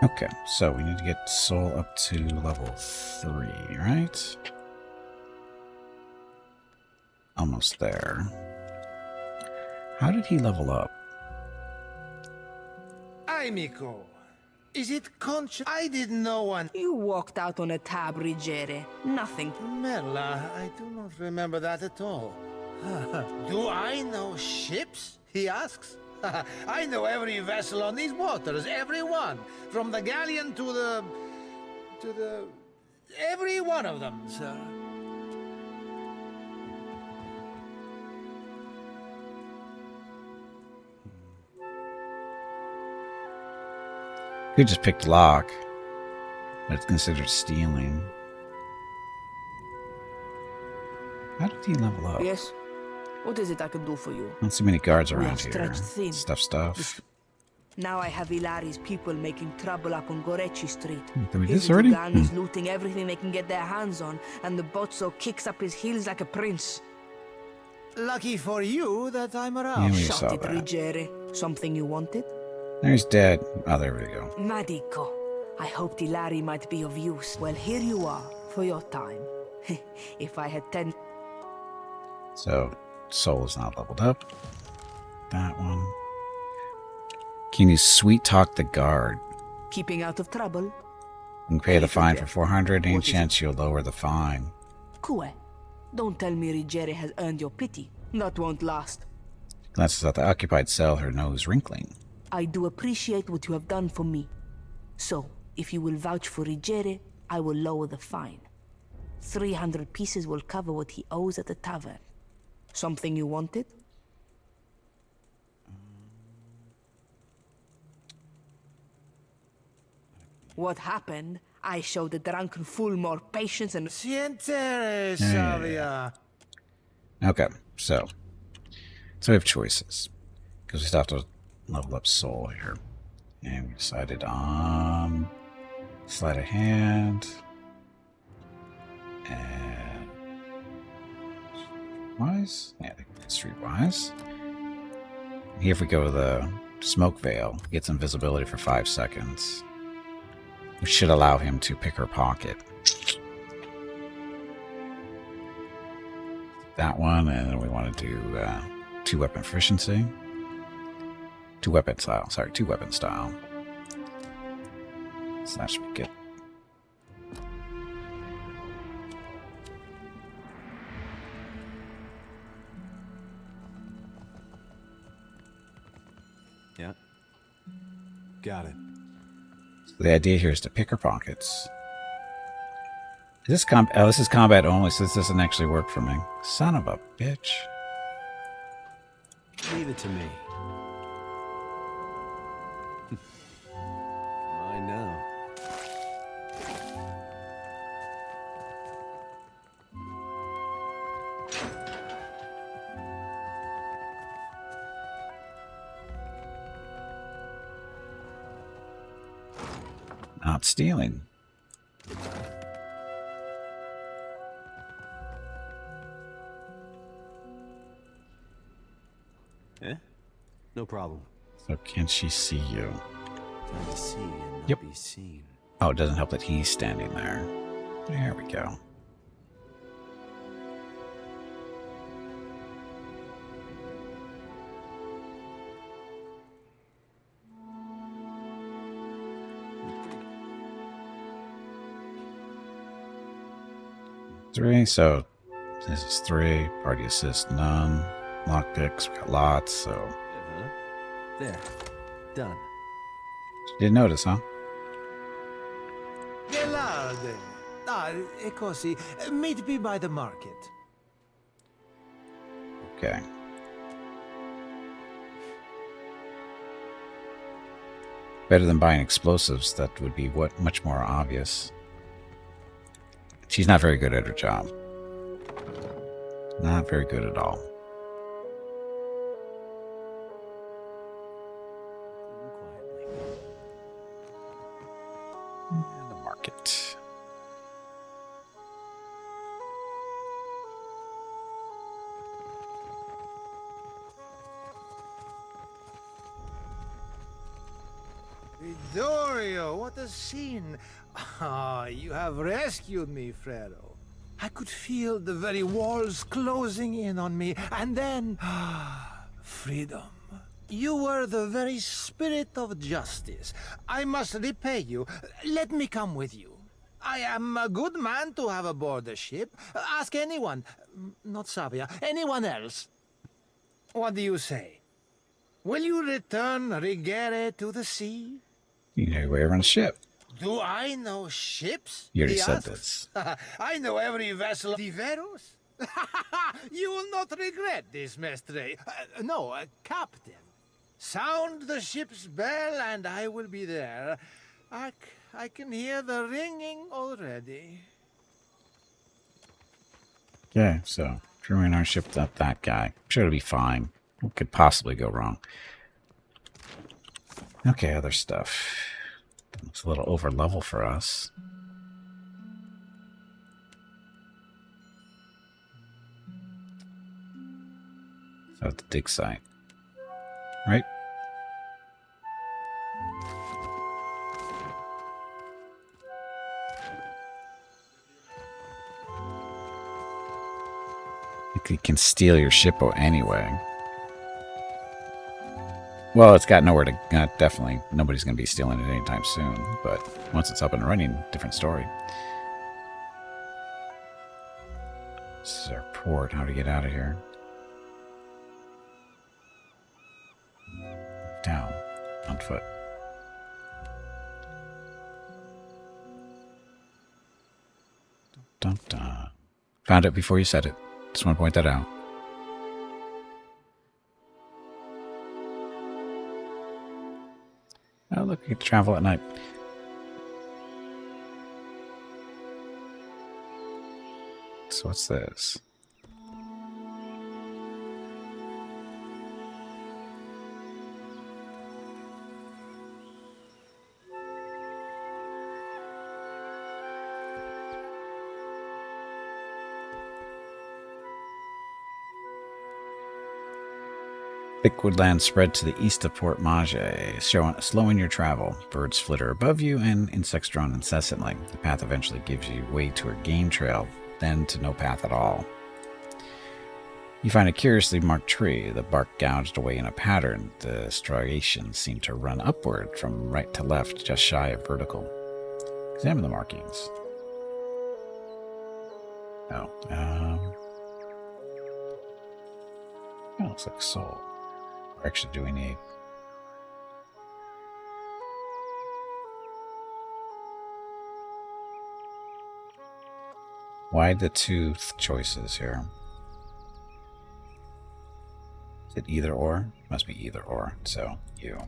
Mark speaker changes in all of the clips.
Speaker 1: Okay, so we need to get soul up to level 3, right? Almost there. How did he level up?
Speaker 2: Aimiko, is it conscious? I didn't know one.
Speaker 3: You walked out on a tab, Rigere. Nothing.
Speaker 2: Mella, I do not remember that at all. Do I know ships? He asks. I know every vessel on these waters, every one. From the galleon to the... every one of them, sir.
Speaker 1: Could just pick lock, but it's considered stealing. How did he level up?
Speaker 3: Yes? What is it I can do for you?
Speaker 1: Not so many guards
Speaker 3: We
Speaker 1: around
Speaker 3: have
Speaker 1: here.
Speaker 3: stretched thin.
Speaker 1: Stuff.
Speaker 3: Now I have Ilari's people making trouble up on Gorechi Street.
Speaker 1: Did we do
Speaker 3: His
Speaker 1: this already?
Speaker 3: Dugan is looting everything they can get their hands on, and the Bozzo kicks up his heels like a prince.
Speaker 2: Lucky for you that I'm
Speaker 1: Yeah,
Speaker 2: around.
Speaker 1: we
Speaker 3: Shut
Speaker 1: saw
Speaker 3: it,
Speaker 1: that.
Speaker 3: Rigere. Something you wanted?
Speaker 1: There, he's dead. Oh, there we go.
Speaker 3: Madico. I hoped Ilari might be of use. Well, here you are, for your time. If I had 10...
Speaker 1: So, soul is not leveled up. That one. Can you sweet talk the guard?
Speaker 3: Keeping out of trouble?
Speaker 1: You can pay the fine for 400. Any
Speaker 3: What is
Speaker 1: chance you'll lower the fine?
Speaker 3: Kue. Don't tell me Rigere has earned your pity. That won't last.
Speaker 1: Glances at the occupied cell, her nose wrinkling.
Speaker 3: I do appreciate what you have done for me. So, if you will vouch for Rigere, I will lower the fine. 300 pieces will cover what he owes at the tavern. Something you wanted? What happened? I showed the drunken fool more patience and...
Speaker 2: Sientere, Savia.
Speaker 1: Okay, so we have choices. Because we still have to level up soul here. And we decided on sleight of hand. And wise? Yeah, I think it's streetwise. Here if we go with the smoke veil, gets invisibility for 5 seconds. Which should allow him to pick her pocket. That one, and then we want to do 2-weapon efficiency. 2-weapon style. Sorry, 2-weapon style. So that should be good.
Speaker 4: Yeah. Got it.
Speaker 1: So the idea here is to pick her pockets. Is this this is combat only, so this doesn't actually work for me. Son of a bitch.
Speaker 4: Leave it to me. I know.
Speaker 1: Not stealing.
Speaker 4: Eh? No problem.
Speaker 1: So can she see you?
Speaker 4: Time to see and not
Speaker 1: Yep.
Speaker 4: be seen.
Speaker 1: Oh, it doesn't help that he's standing there. There we go. Three, so this is 3. Party assist, none. Lockpicks, we got lots, so...
Speaker 4: Uh-huh. There. Done.
Speaker 1: She didn't notice, huh?
Speaker 2: Gelarde. Ah, e così. Meet me by the market.
Speaker 1: Okay. Better than buying explosives, that would be much more obvious. She's not very good at her job. Not very good at all. And the market.
Speaker 2: Dorio, what a scene. Ah, you have rescued me, Fredo. I could feel the very walls closing in on me, and then... freedom. You were the very spirit of justice. I must repay you. Let me come with you. I am a good man to have aboard the ship. Ask anyone. Not Sabia. Anyone else. What do you say? Will you return Rigere to the sea?
Speaker 1: You know your way around a ship.
Speaker 2: Do I know ships?
Speaker 1: You already
Speaker 2: He
Speaker 1: said
Speaker 2: asks.
Speaker 1: this.
Speaker 2: I know every vessel. Diveros? You will not regret this, Mestre. No, Captain. Sound the ship's bell and I will be there. I can hear the ringing already.
Speaker 1: Yeah, so crewing our ship up that guy. I'm sure it'll be fine. What could possibly go wrong? Okay, other stuff. Looks a little over level for us. So at the dig site. Right? You can steal your ship anyway. Well, it's got nowhere to... definitely, nobody's going to be stealing it anytime soon. But once it's up and running, different story. This is our port. How to get out of here? Down. On foot. Dun, dun. Found it before you said it. Just want to point that out. Oh, look, you get to travel at night. So what's this? Thick woodland spread to the east of Port Mage, slowing your travel. Birds flitter above you and insects drone incessantly. The path eventually gives you way to a game trail, then to no path at all. You find a curiously marked tree, the bark gouged away in a pattern. The striations seem to run upward from right to left, just shy of vertical. Examine the markings. Oh, that looks like soul. What actually do we need? Why the two choices here? Is it either or? Must be either or, so you.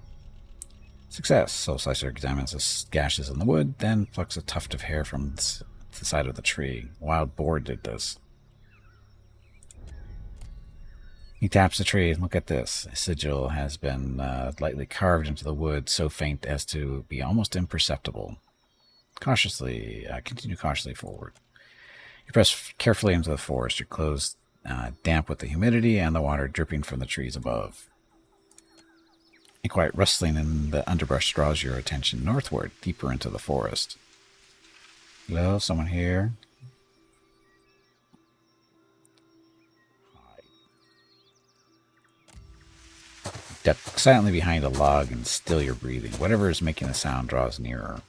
Speaker 1: Success. Soul Slicer examines the gashes in the wood, then plucks a tuft of hair from the side of the tree. Wild boar did this. He taps the tree. Look at this. A sigil has been lightly carved into the wood, so faint as to be almost imperceptible. Continue cautiously forward. You press carefully into the forest, your clothes damp with the humidity and the water dripping from the trees above. A quiet rustling in the underbrush draws your attention northward, deeper into the forest. Hello, someone here? Duck silently behind a log and still your breathing. Whatever is making the sound draws nearer.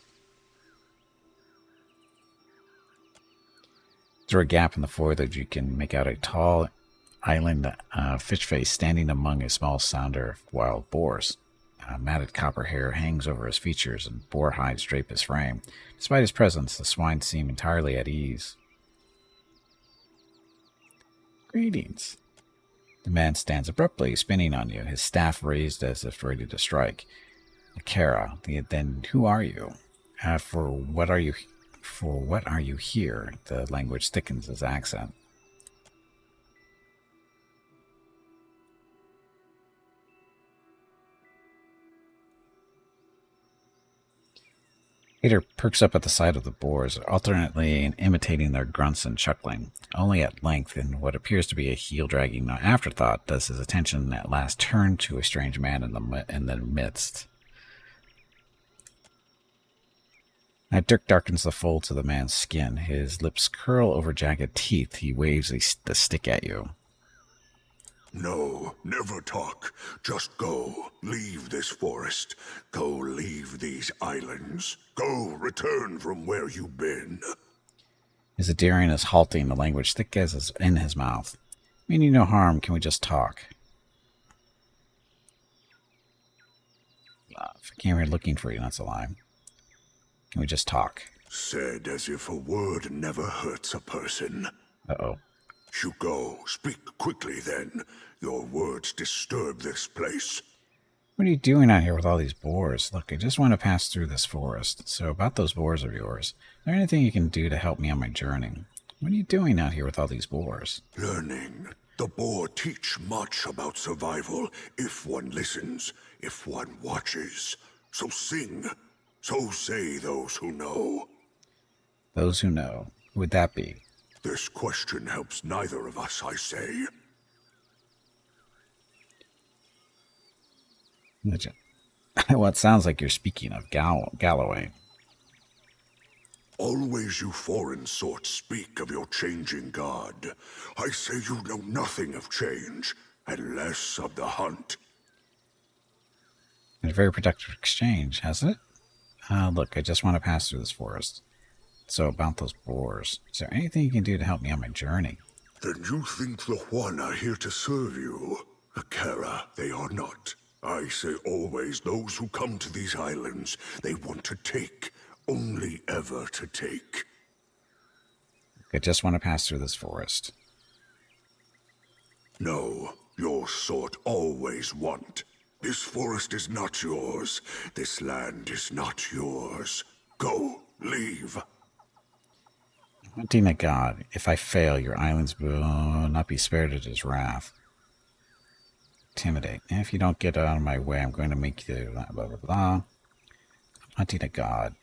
Speaker 1: Through a gap in the foliage, you can make out a tall island fish face standing among a small sounder of wild boars. Matted copper hair hangs over his features and boar hides drape his frame. Despite his presence, the swine seem entirely at ease. Greetings. The man stands abruptly, spinning on you, his staff raised as if ready to strike. Kara, then who are you? For what are you here? The language thickens his accent. Peter perks up at the sight of the boars, alternately imitating their grunts and chuckling. Only at length, in what appears to be a heel-dragging afterthought, does his attention at last turn to a strange man in the midst. At Dirk darkens the folds of the man's skin. His lips curl over jagged teeth. He waves the stick at you.
Speaker 5: No, never talk. Just go. Leave this forest. Go leave these islands. Go return from where you've been.
Speaker 1: His Adarian is halting, the language thick as is in his mouth. Meaning no harm, can we just talk? If I came here looking for you, that's a lie. Can we just talk?
Speaker 5: Said as if a word never hurts a person.
Speaker 1: Uh-oh.
Speaker 5: You go. Speak quickly then. Your words disturb this place.
Speaker 1: What are you doing out here with all these boars? Look, I just want to pass through this forest. So about those boars of yours, is there anything you can do to help me on my journey? What are you doing out here with all these boars?
Speaker 5: Learning. The boar teach much about survival if one listens, if one watches. So sing. So say those who know.
Speaker 1: Those who know. Who would that be?
Speaker 5: This question helps neither of us, I say.
Speaker 1: Well, it sounds like you're speaking of Galloway.
Speaker 5: Always you foreign sorts speak of your changing god. I say you know nothing of change, and less of the hunt.
Speaker 1: Been a very productive exchange, hasn't it? Look, I just want to pass through this forest. So about those boars, is there anything you can do to help me on my journey?
Speaker 5: Then you think the Juan are here to serve you? Akara, they are not. I say always those who come to these islands, they want to take, only ever to take.
Speaker 1: I just want to pass through this forest.
Speaker 5: No, your sort always want. This forest is not yours. This land is not yours. Go, leave.
Speaker 1: Hunting a god. If I fail, your islands will not be spared at his wrath. Intimidate. If you don't get out of my way, I'm going to make you blah, blah, blah, blah. Hunting a god.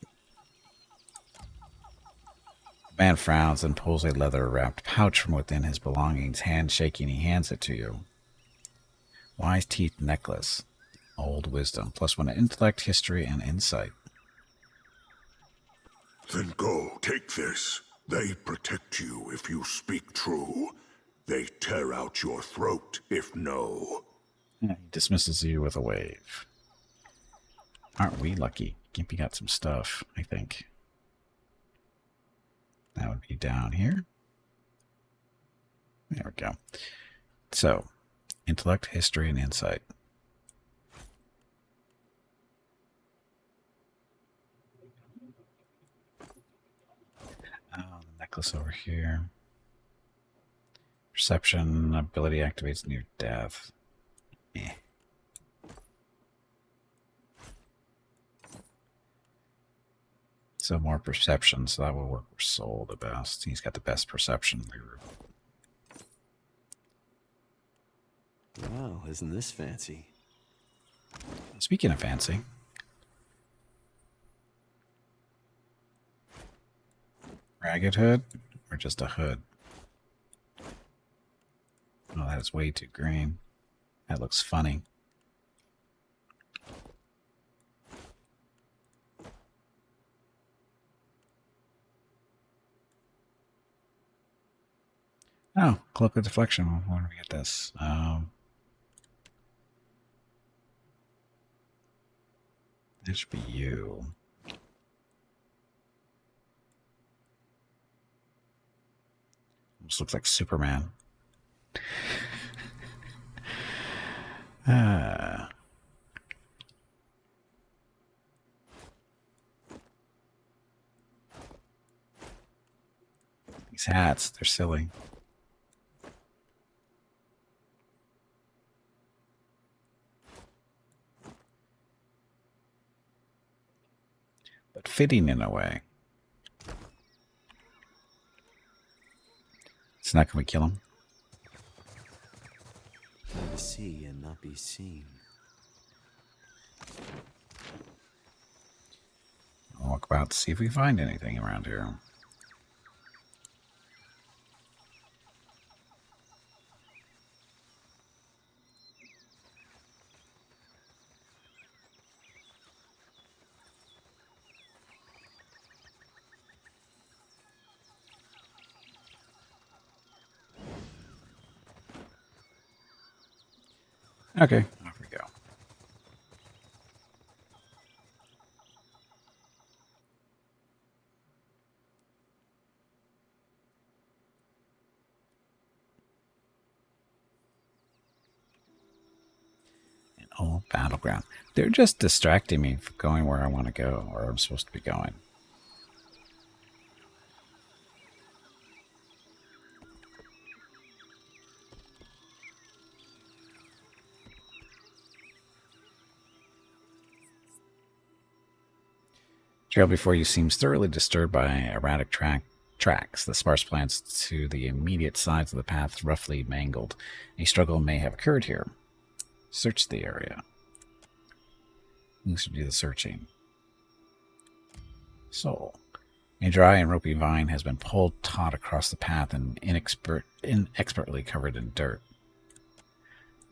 Speaker 1: The man frowns and pulls a leather-wrapped pouch from within his belongings. Hand shaking, he hands it to you. Wise teeth necklace. Old wisdom. +1 intellect, history, and insight.
Speaker 5: Then go, take this. They protect you if you speak true. They tear out your throat if no.
Speaker 1: He dismisses you with a wave. Aren't we lucky? Gimpy got some stuff, I think. That would be down here. There we go. So, intellect, history, and insight. Oh, the necklace over here. Perception ability activates near death. Eh. So more perception, so that will work for Soul the best. He's got the best perception in the group.
Speaker 4: Wow, isn't this fancy?
Speaker 1: Speaking of fancy. Ragged hood? Or just a hood? Oh, that is way too green. That looks funny. Oh, cloak of deflection. Where do we get this? That should be you. Almost looks like Superman. These hats, they're silly. But fitting in a way. So now can we kill him?
Speaker 4: Try to see and not be seen.
Speaker 1: I'll walk about to see if we find anything around here. Okay, off we go. An old battleground. They're just distracting me from going where I want to go, or I'm supposed to be going. Trail before you seems thoroughly disturbed by erratic tracks. The sparse plants to the immediate sides of the path roughly mangled. A struggle may have occurred here. Search the area. Needs to do the searching. Soul. A dry and ropey vine has been pulled taut across the path and inexpertly covered in dirt.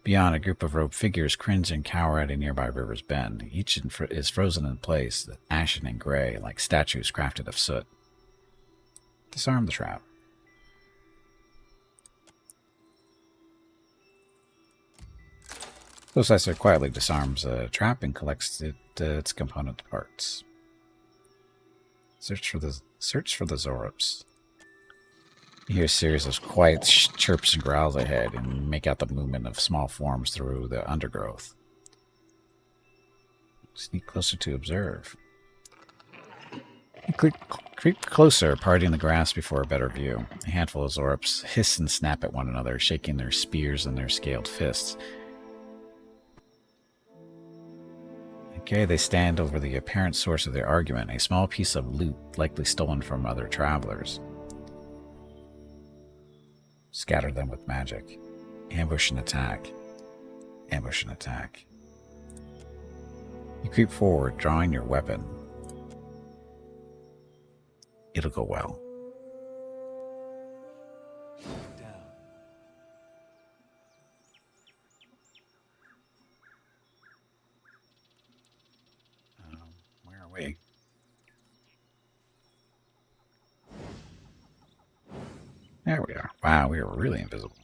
Speaker 1: Beyond, a group of robed figures cringe and cower at a nearby river's bend. Each is frozen in place, ashen and gray, like statues crafted of soot. Disarm the trap. Possessor quietly disarms a trap and collects its component parts. Search for the Zorops. You hear a series of quiet chirps and growls ahead, and make out the movement of small forms through the undergrowth. Sneak closer to observe. You creep closer, parting the grass before a better view. A handful of Zorops hiss and snap at one another, shaking their spears and their scaled fists. Okay, they stand over the apparent source of their argument, a small piece of loot likely stolen from other travelers. Scatter them with magic. Ambush and attack. Ambush and attack. You creep forward, drawing your weapon. It'll go well. Where are we? There we are. Wow, we are really invisible.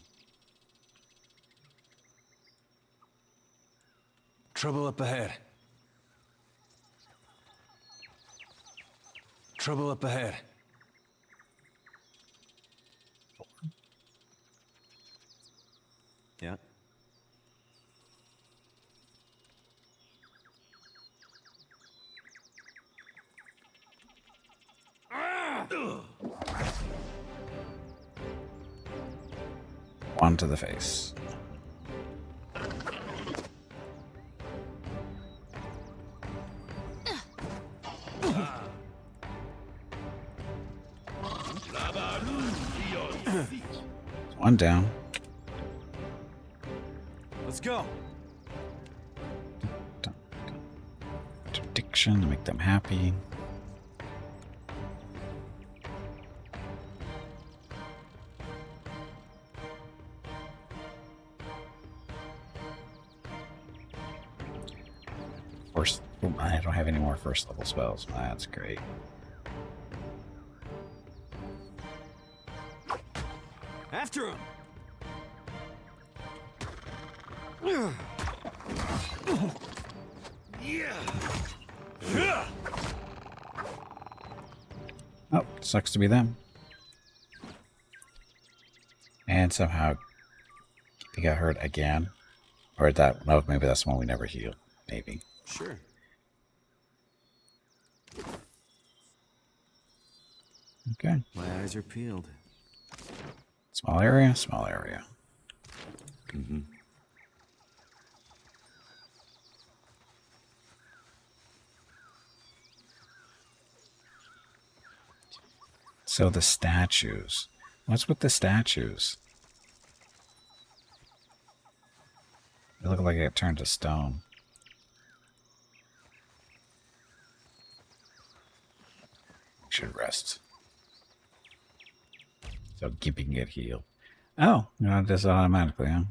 Speaker 4: Trouble up ahead. Trouble up ahead. Yeah.
Speaker 1: One to the face. One down.
Speaker 4: Let's go.
Speaker 1: Interdiction to make them happy. I don't have any more first level spells. That's great.
Speaker 4: After him.
Speaker 1: Oh, sucks to be them. And somehow he got hurt again. Or that, no, maybe that's the one we never healed. Maybe.
Speaker 4: Sure.
Speaker 1: Okay.
Speaker 4: My eyes are peeled.
Speaker 1: Small area, small area.
Speaker 4: Mm-hmm.
Speaker 1: So the statues. What's with the statues? They look like they got turned to stone. Should rest. So Gimpy can get healed. Oh, no, it does it automatically, huh?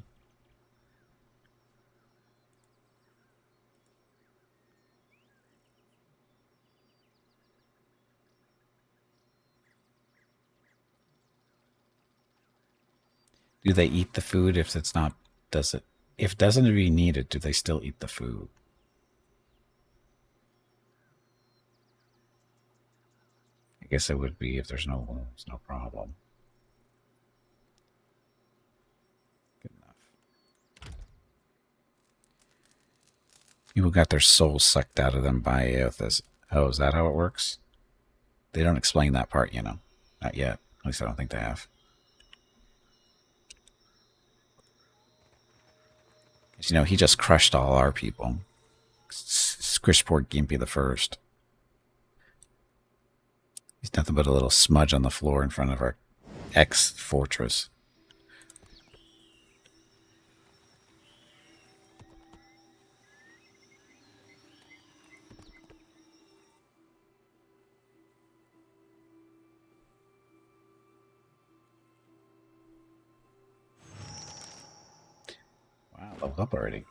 Speaker 1: Do they eat the food if it's not, does it if it doesn't be needed, do they still eat the food? I guess it would be if there's no wounds, no problem. Good enough. People got their souls sucked out of them by Aothas. Oh, is that how it works? They don't explain that part, you know. Not yet. At least I don't think they have. You know, he just crushed all our people. Squished poor Gimpy the First. He's nothing but a little smudge on the floor in front of our ex-fortress. Wow, leveled up already.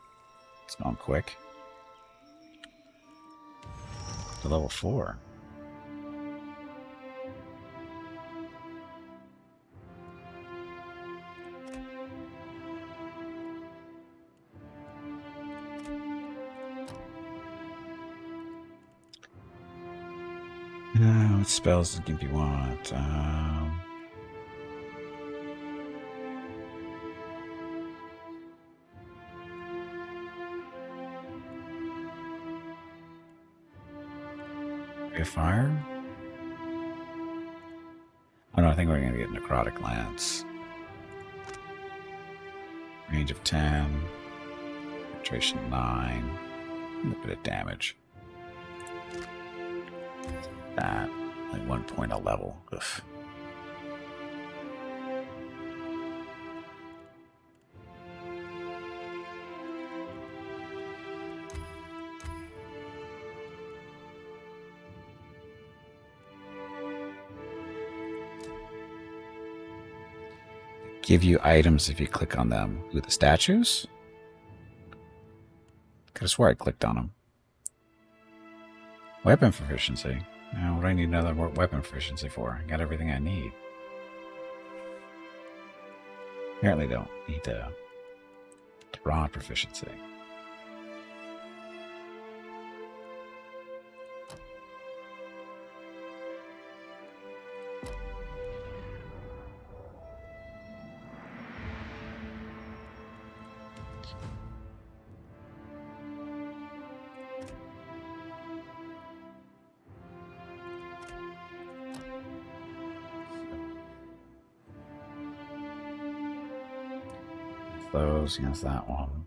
Speaker 1: It's gone quick. To level 4. What spells does Gimpy want? Ray of Fire? Oh no, I think we're going to get Necrotic Lance. Range of 10. Penetration 9. A bit of damage. That. Like 1 point a level. Ugh. Give you items if you click on them. Ooh, the statues? Could have swore I clicked on them. Weapon proficiency. Now, what do I need another weapon proficiency for? I got everything I need. Apparently don't need the raw proficiency. Those against that one.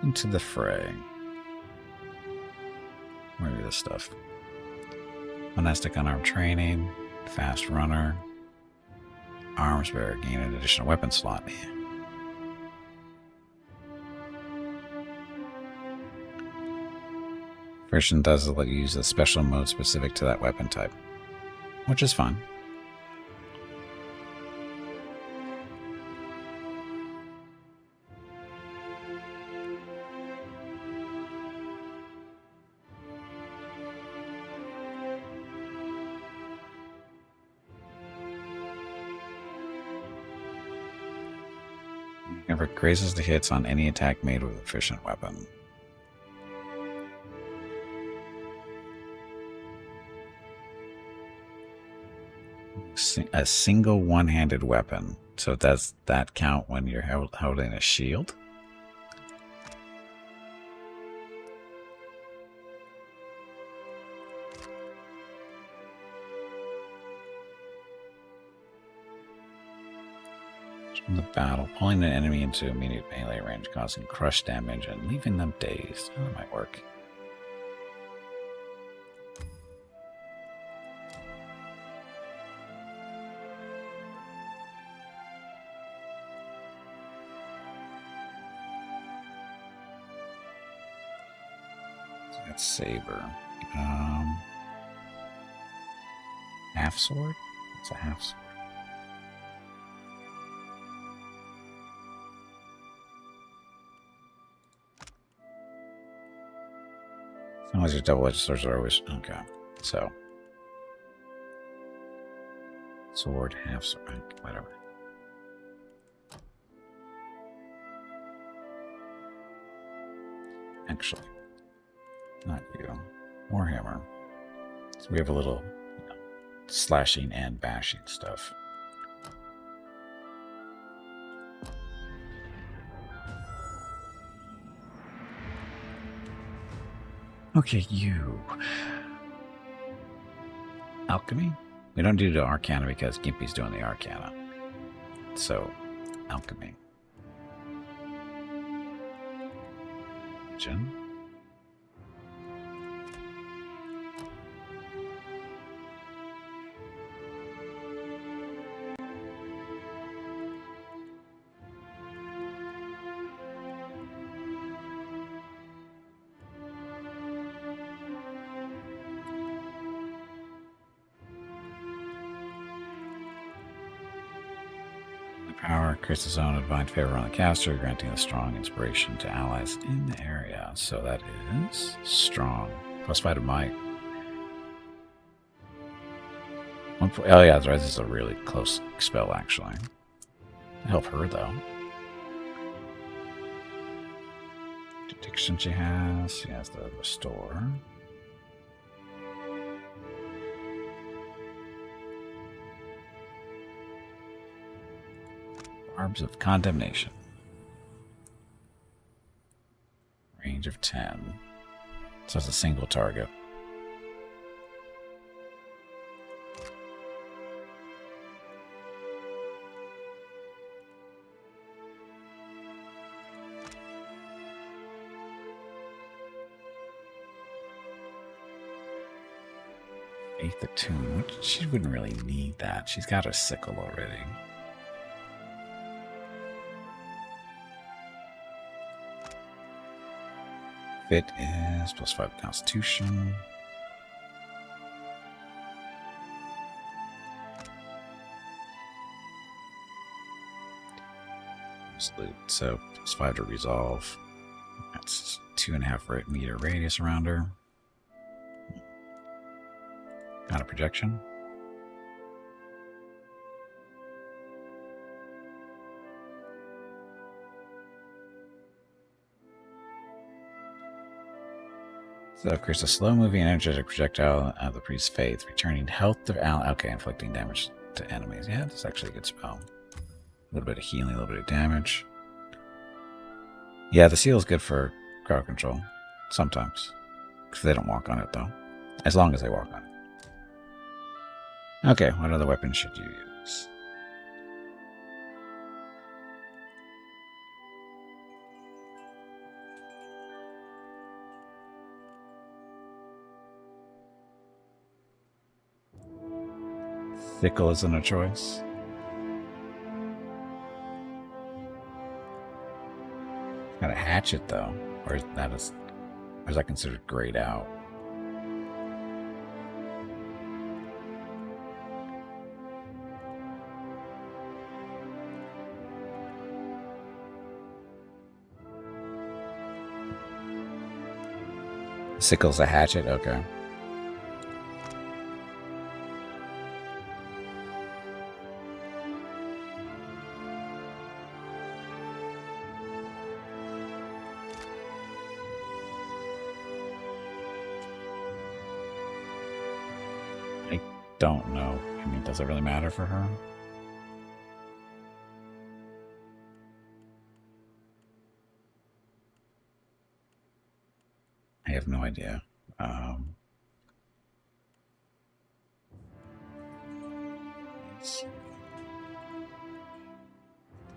Speaker 1: Into the fray. Where is this stuff? Monastic unarmed training, fast runner, arms bearer, gain an additional weapon slot. Version does let you use a special mode specific to that weapon type, which is fun. Never grazes the hits on any attack made with an efficient weapon. A single one-handed weapon. So does that count when you're holding a shield? From the battle, pulling an enemy into immediate melee range, causing crush damage and leaving them dazed. Oh, that might work. So that's saber. Half sword? It's a half sword. As long as your double-edged swords are always... Okay, so... Sword, half sword, whatever. Actually, not you. Warhammer. So we have a little slashing and bashing stuff. Okay, you. Alchemy? We don't do the Arcana because Gimpy's doing the Arcana. So, Alchemy. Jen? Power creates a zone of divine favor on the caster, granting a strong inspiration to allies in the area. So that is strong. +5 to might. Oh yeah, that's right. This is a really close spell, actually. Help her, though. Addiction she has the restore. Barbs of Condemnation. Range of 10. So it's a single target. Faith Attune. She wouldn't really need that. She's got her sickle already. Fit is +5 Constitution. Absolute. So +5 to resolve. That's 2.5 meter radius around her. Got a projection. So it creates a slow-moving energetic projectile of the priest's faith, returning health to okay, inflicting damage to enemies. Yeah, that's actually a good spell. A little bit of healing, a little bit of damage. Yeah, the seal is good for crowd control. Sometimes. Because they don't walk on it, though. As long as they walk on it. Okay, what other weapon should you use? Sickle isn't a choice. Got a hatchet though, or is that considered grayed out? Sickle's a hatchet, okay. Don't know. I mean, does it really matter for her? I have no idea.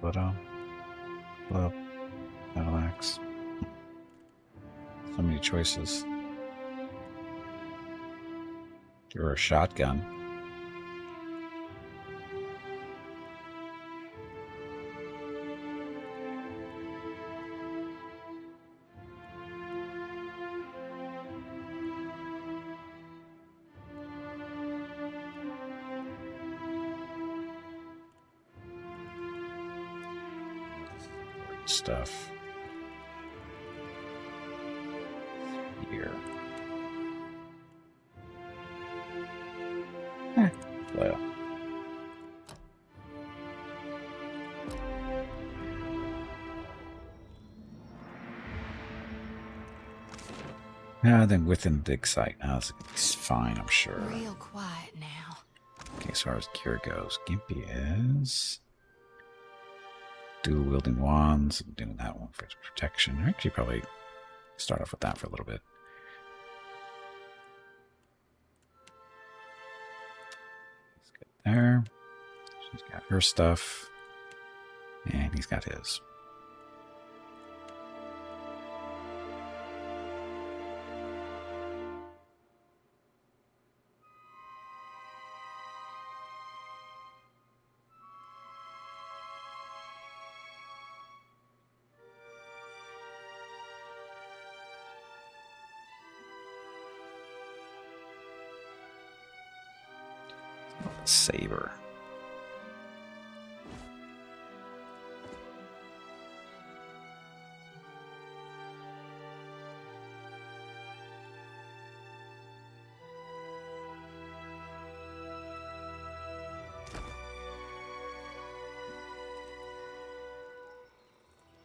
Speaker 1: Pluto, Club, Battle Axe. So many choices. Give her a shotgun. Stuff. Here. Well. Then within dig site. It's fine, I'm sure.
Speaker 6: Real quiet now.
Speaker 1: Okay, as far as gear goes, Gimpy is dual wielding wands. I'm doing that one for protection. Actually, probably start off with that for a little bit. He's good there. She's got her stuff, and he's got his. Saber.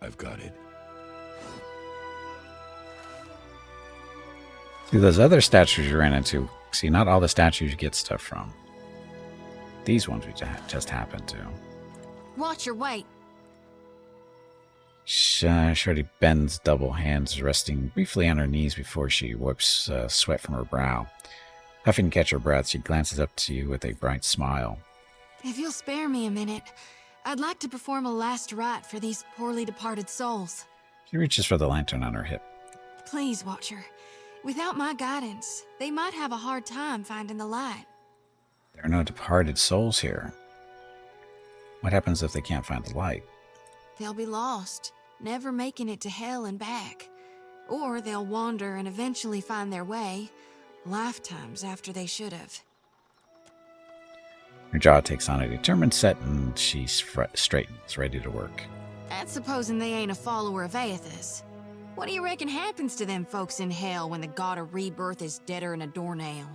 Speaker 5: I've got it.
Speaker 1: See, those other statues you ran into. See, not all the statues you get stuff from. These ones we just happened to.
Speaker 6: Watch your weight.
Speaker 1: Shorty bends double hands, resting briefly on her knees before she wipes sweat from her brow. Huffing to catch her breath, she glances up to you with a bright smile.
Speaker 6: If you'll spare me a minute, I'd like to perform a last rite for these poorly departed souls.
Speaker 1: She reaches for the lantern on her hip.
Speaker 6: Please, Watcher. Without my guidance, they might have a hard time finding the light.
Speaker 1: There are no departed souls here. What happens if they can't find the light?
Speaker 6: They'll be lost, never making it to hell and back. Or they'll wander and eventually find their way, lifetimes after they should have.
Speaker 1: Her jaw takes on a determined set and she straightens, ready to work.
Speaker 6: That's supposing they ain't a follower of Aethys. What do you reckon happens to them folks in hell when the god of rebirth is deader than a doornail?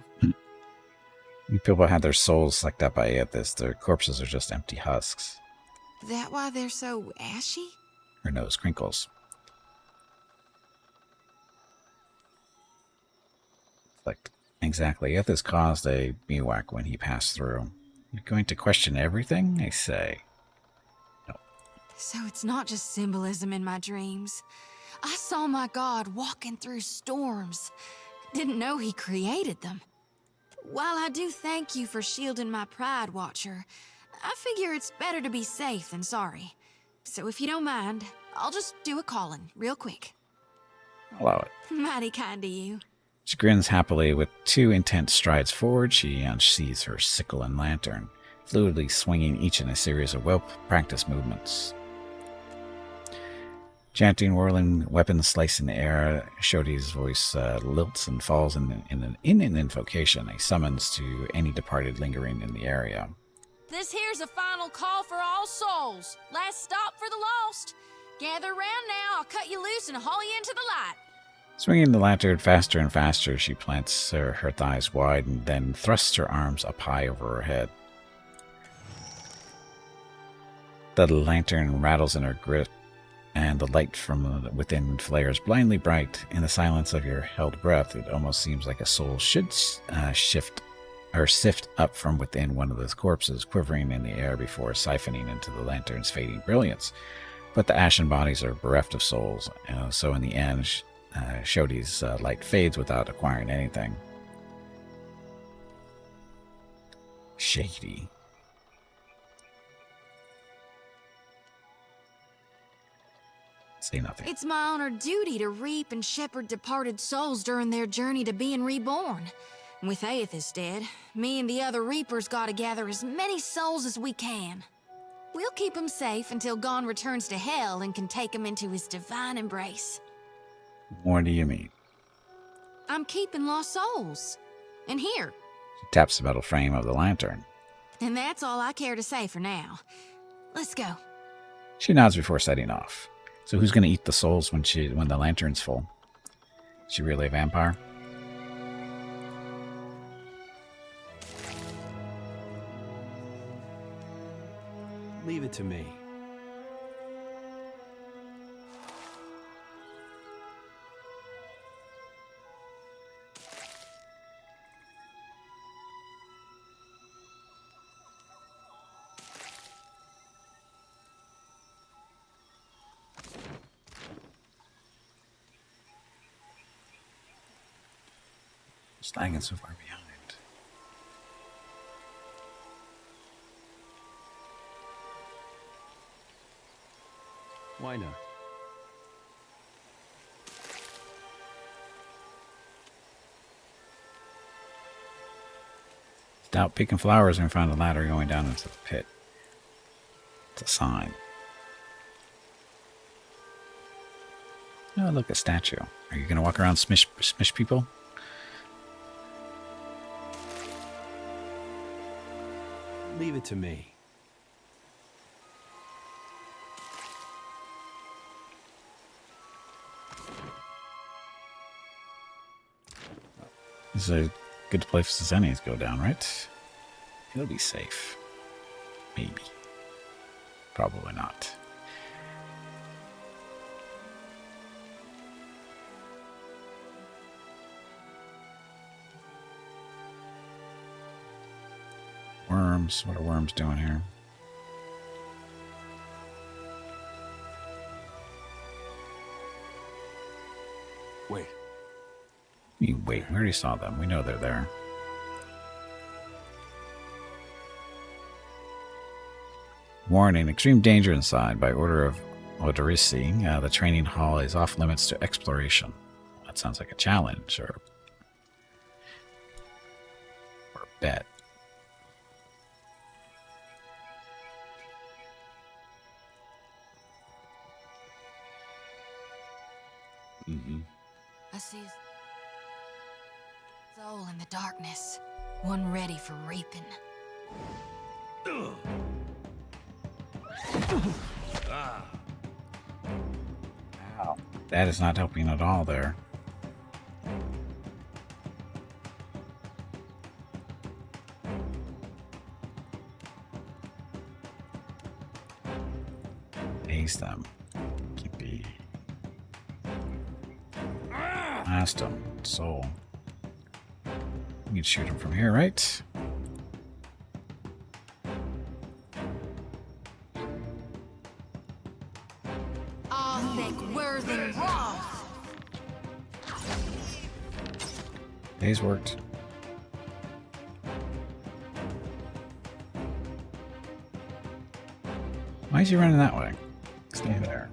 Speaker 1: You people had their souls sucked up by Aethys. Their corpses are just empty husks.
Speaker 6: That why they're so ashy?
Speaker 1: Her nose crinkles. Like, exactly. Aethys caused a Miwak when he passed through. You're going to question everything, I say. No.
Speaker 6: So it's not just symbolism in my dreams. I saw my god walking through storms. Didn't know he created them. While I do thank you for shielding my pride, Watcher, I figure it's better to be safe than sorry. So if you don't mind, I'll just do a calling real quick.
Speaker 1: Allow it.
Speaker 6: Mighty kind of you.
Speaker 1: She grins happily. With 2 intense strides forward, she unsheathes her sickle and lantern, fluidly swinging each in a series of well-practiced movements. Chanting, whirling weapons slice in the air, Shodi's voice lilts and falls in an invocation, a summons to any departed lingering in the area.
Speaker 6: This here's a final call for all souls. Last stop for the lost. Gather round now, I'll cut you loose and haul you into the light.
Speaker 1: Swinging the lantern faster and faster, she plants her thighs wide and then thrusts her arms up high over her head. The lantern rattles in her grip, and the light from within flares blindly bright. In the silence of your held breath, it almost seems like a soul should sift up from within one of those corpses, quivering in the air before siphoning into the lantern's fading brilliance. But the ashen bodies are bereft of souls, so in the end, Shodi's light fades without acquiring anything. Shady. Say nothing.
Speaker 6: It's my honored duty to reap and shepherd departed souls during their journey to being reborn. With Aethys dead, me and the other reapers gotta gather as many souls as we can. We'll keep them safe until Gon returns to hell and can take them into his divine embrace.
Speaker 1: What do you mean?
Speaker 6: I'm keeping lost souls. And here.
Speaker 1: She taps the metal frame of the lantern.
Speaker 6: And that's all I care to say for now. Let's go.
Speaker 1: She nods before setting off. So who's going to eat the souls when the lantern's full? Is she really a vampire?
Speaker 4: Leave it to me.
Speaker 1: Just lagging so far behind.
Speaker 4: Why not?
Speaker 1: Out picking flowers and we found a ladder going down into the pit. It's a sign. Oh, look, a statue. Are you going to walk around smish people?
Speaker 4: Leave it to me.
Speaker 1: This is a good place as any to go down, right? It'll be safe. Maybe. Probably not. Worms. What are worms doing here?
Speaker 4: Wait.
Speaker 1: Wait, we already saw them. We know they're there. Warning, extreme danger inside. By order of Odorisi, the training hall is off limits to exploration. That sounds like a challenge or a bet.
Speaker 6: I see his soul in the darkness, one ready for reaping.
Speaker 1: Wow. That is not helping at all there. Daze them. Gimpy. Blast him. Soul. We can shoot him from here, right? Daze worked. Why is he running that way? Stay there.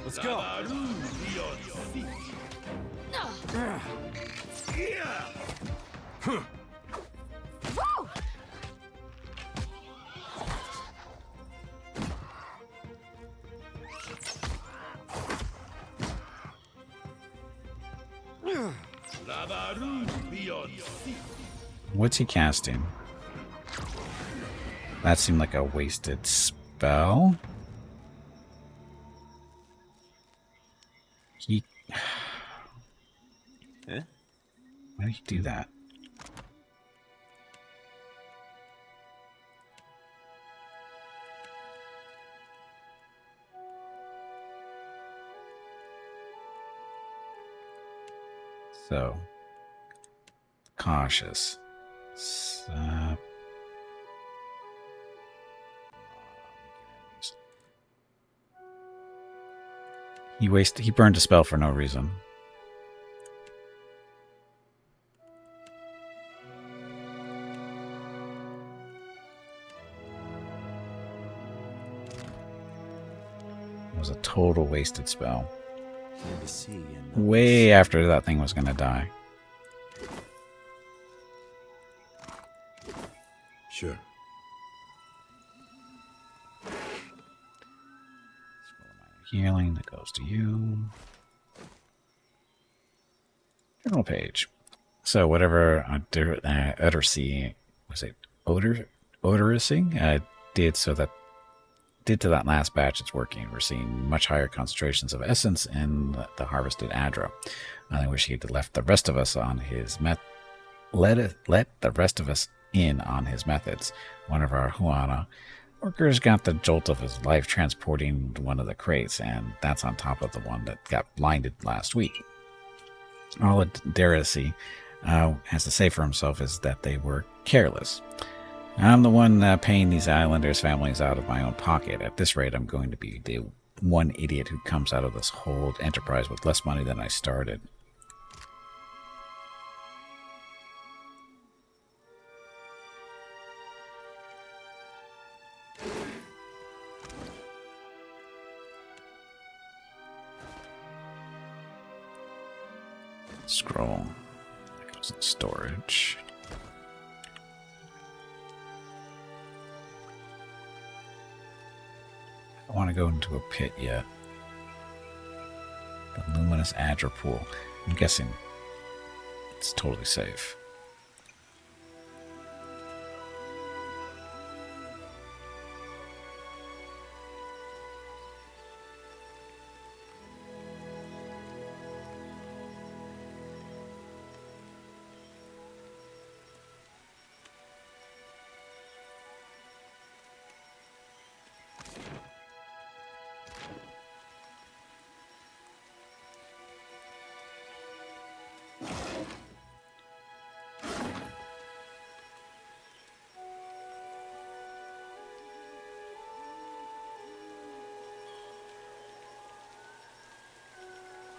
Speaker 4: Let's go.
Speaker 1: What's he casting? That seemed like a wasted spell. He...
Speaker 4: Eh?
Speaker 1: Why did he do that? So, cautious. He burned a spell for no reason. It was a total wasted spell. Way after that thing was gonna die.
Speaker 5: Sure.
Speaker 1: Healing that goes to you. Journal page. So whatever Odorisi, was it Odorisi? Did to that last batch, it's working. We're seeing much higher concentrations of essence in the harvested Adra. I wish he had left the rest of us on his let the rest of us in on his methods. One of our Huana workers got the jolt of his life transporting one of the crates, and that's on top of the one that got blinded last week. All Derisi has to say for himself is that they were careless. I'm the one paying these islanders' families out of my own pocket. At this rate, I'm going to be the one idiot who comes out of this whole enterprise with less money than I started. Scroll. That goes in storage. I don't want to go into a pit yet. The luminous Adger pool. I'm guessing it's totally safe.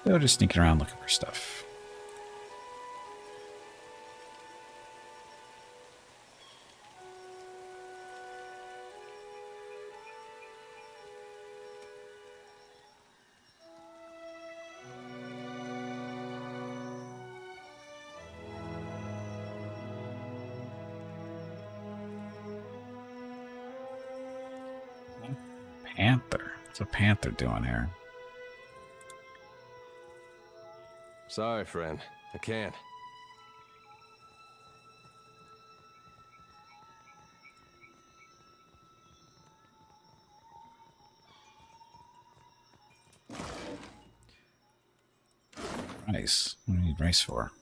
Speaker 1: They're just sneaking around looking for stuff. Panther. What's a panther doing here?
Speaker 4: Sorry, friend. I can't.
Speaker 1: Rice. What do you need rice for?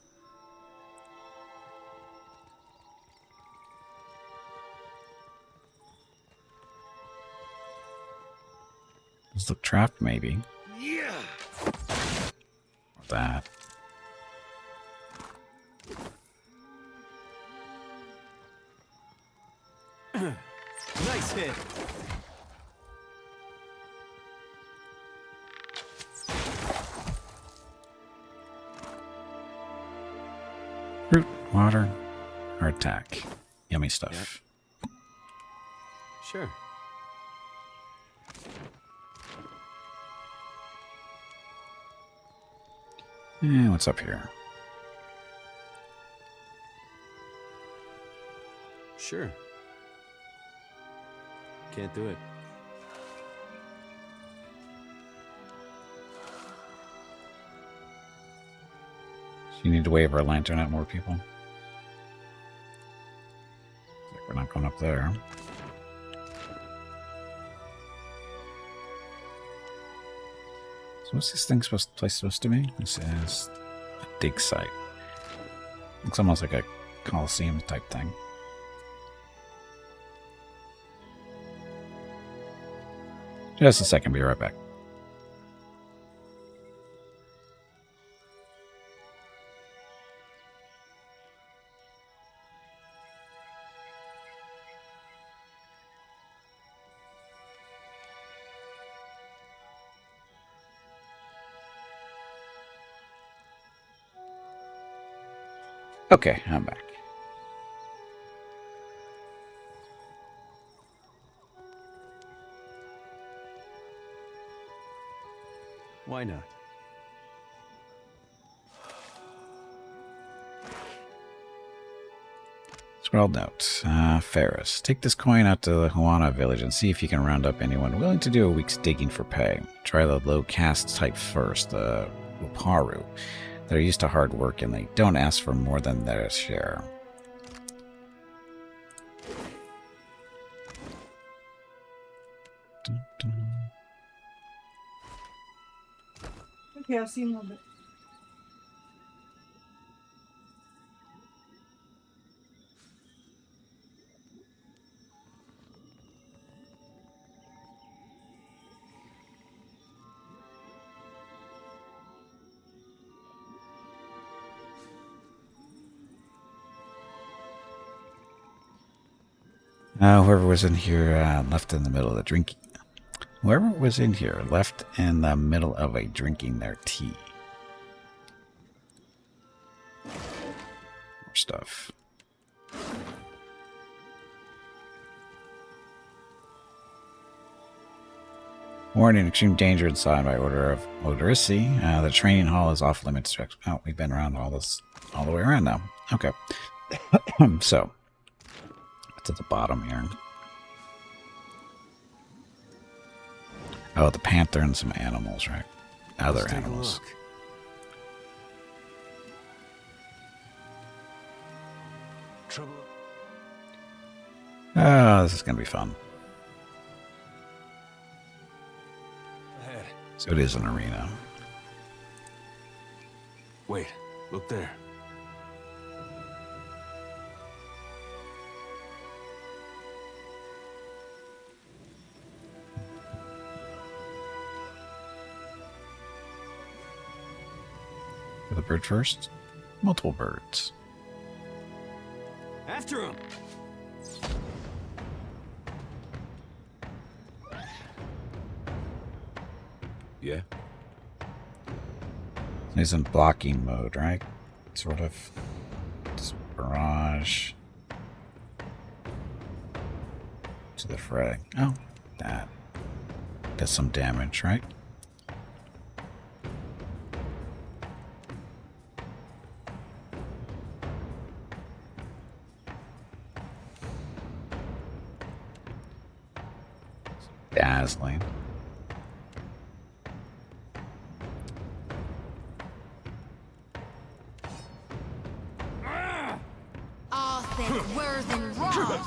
Speaker 1: Those look trapped, maybe.
Speaker 5: Yeah.
Speaker 1: Or that.
Speaker 4: Nice hit.
Speaker 1: Fruit, water, heart attack. Yummy stuff.
Speaker 4: Sure.
Speaker 1: And what's up here?
Speaker 4: Sure. Can't do it.
Speaker 1: So you need to wave our lantern at more people? Looks like we're not going up there. So what's this thing supposed to be? This is a dig site. Looks almost like a Coliseum type thing. Just a second, be right back. Okay, I'm back.
Speaker 4: Why not?
Speaker 1: Scrawled note. Ferris, take this coin out to the Huana village and see if you can round up anyone willing to do a week's digging for pay. Try the low caste type first, the Uparu. They're used to hard work and they don't ask for more than their share. Dun, dun.
Speaker 3: Okay, I'll see you in a little bit.
Speaker 1: Whoever was in here left in the middle of the drinking. Whoever was in here left in the middle of a drinking their tea. More stuff. Warning, extreme danger inside by order of Odorisi. The training hall is off limits to oh, we've been around all the way around now. Okay. So, it's at the bottom here. Oh, the panther and some animals, right? Other
Speaker 4: Let's take a
Speaker 1: animals.
Speaker 4: look.
Speaker 5: Trouble.
Speaker 1: Oh, this is going to be fun.
Speaker 5: Ahead.
Speaker 1: So it is an arena.
Speaker 5: Wait, look there.
Speaker 1: The bird first. Multiple birds.
Speaker 4: After him.
Speaker 5: Yeah.
Speaker 1: He's in blocking mode, right? Sort of. Just barrage. To the fray. Oh, that does some damage, right? Dazzling.
Speaker 6: All things worth and wrong.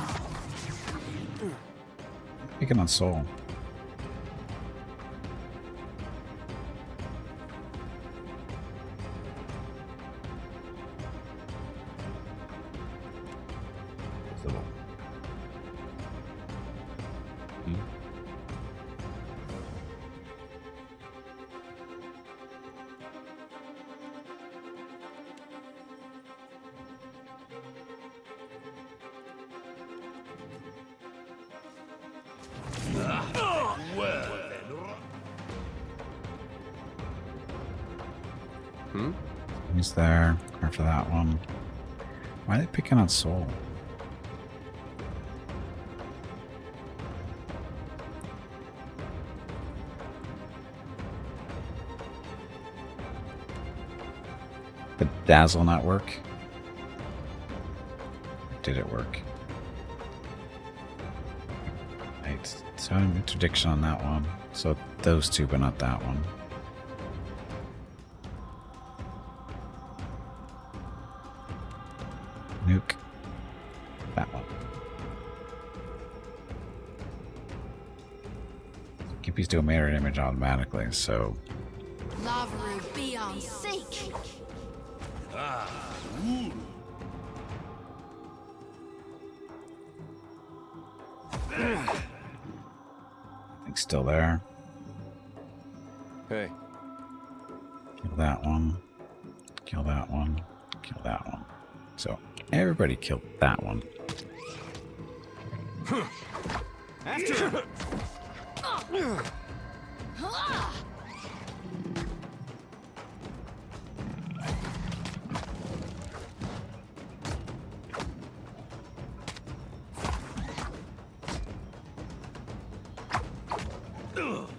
Speaker 1: Picking on Soul. Little. He's there. After that one. Why are they picking on Soul? Did Dazzle not work? Did it work? Right. So an interdiction on that one. So those two, but not that one. Nuke. That one. Kippy's do a mirror image automatically, so
Speaker 6: Lavaru be on seek.
Speaker 1: I think still there.
Speaker 4: Hey.
Speaker 1: Kill that one. Kill that one. Kill that one. So everybody killed that one.
Speaker 4: After him.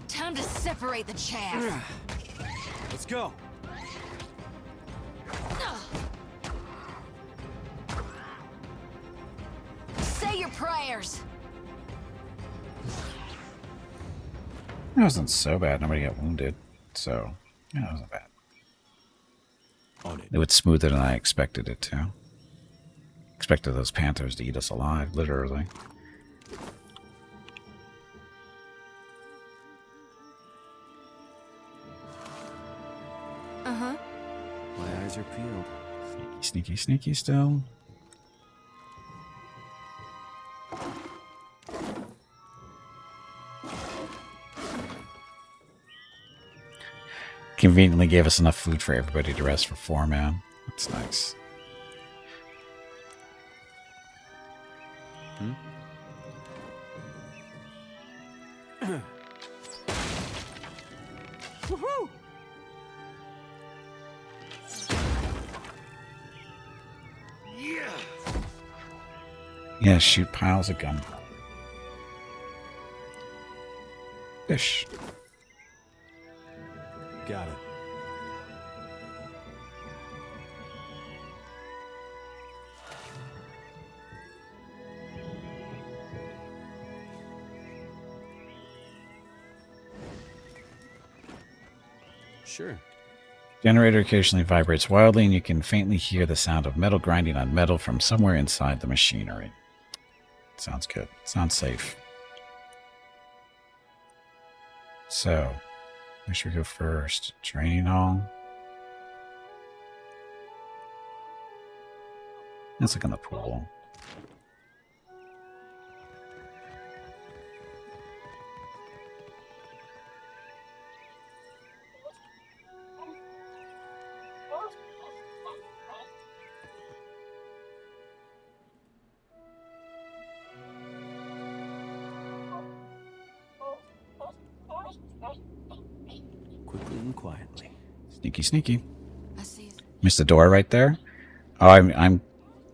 Speaker 6: Time to separate the chaff.
Speaker 4: Let's go.
Speaker 6: Say your prayers.
Speaker 1: It wasn't so bad. Nobody got wounded. So, yeah, it wasn't bad.
Speaker 4: On it.
Speaker 1: It was smoother than I expected it to. Expected those panthers to eat us alive, literally.
Speaker 6: Uh-huh.
Speaker 4: My eyes are peeled.
Speaker 1: Sneaky, sneaky still. Conveniently gave us enough food for everybody to rest for 4 man. That's nice.
Speaker 4: Woohoo!
Speaker 1: Yeah, shoot piles of gun. Fish.
Speaker 4: Got it. Sure.
Speaker 1: Generator occasionally vibrates wildly, and you can faintly hear the sound of metal grinding on metal from somewhere inside the machinery. Sounds good. Sounds safe. So, where should we go first? Training hall? Let's look in the pool.
Speaker 4: Quickly and quietly.
Speaker 1: Sneaky, sneaky.
Speaker 6: I see.
Speaker 1: Missed the door right there. Oh, I'm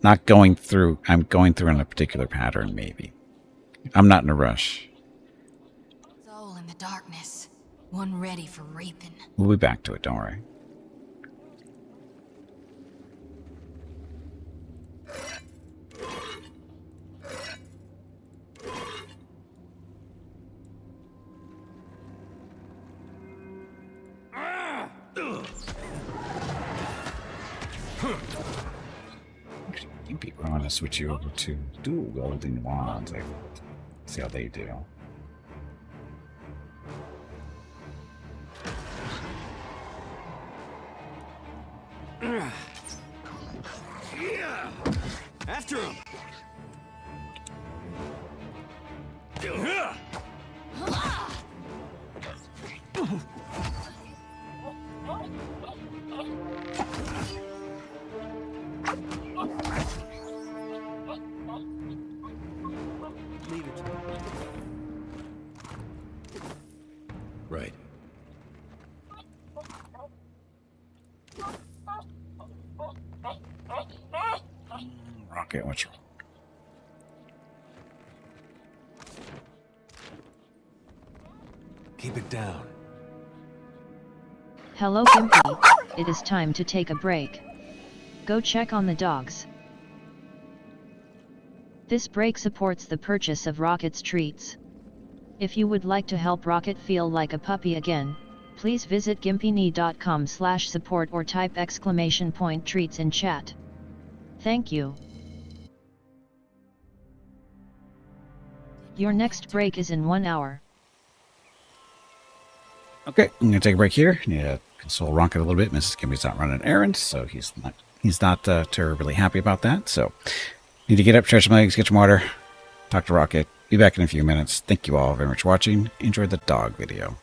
Speaker 1: not going through. I'm going through in a particular pattern, maybe. I'm not in a rush.
Speaker 6: Soul in the darkness. One ready for reaping.
Speaker 1: We'll be back to it, don't worry. I want to switch you over to dual wielding wands. See how they do.
Speaker 4: After him! Leave it. Right.
Speaker 1: Rocket, what's wrong?
Speaker 4: Keep it down.
Speaker 7: Hello Gimpy, it is time to take a break. Go check on the dogs. This break supports the purchase of Rocket's treats. If you would like to help Rocket feel like a puppy again, please visit gimpyknee.com/support or type !treats in chat. Thank you. Your next break is in 1 hour.
Speaker 1: Okay, I'm gonna take a break here. Need to console Rocket a little bit. Mrs. Gimpy's not running errands, so he's not terribly happy about that. So need to get up, stretch my legs, get some water, talk to Rocket. Be back in a few minutes. Thank you all very much for watching. Enjoy the dog video.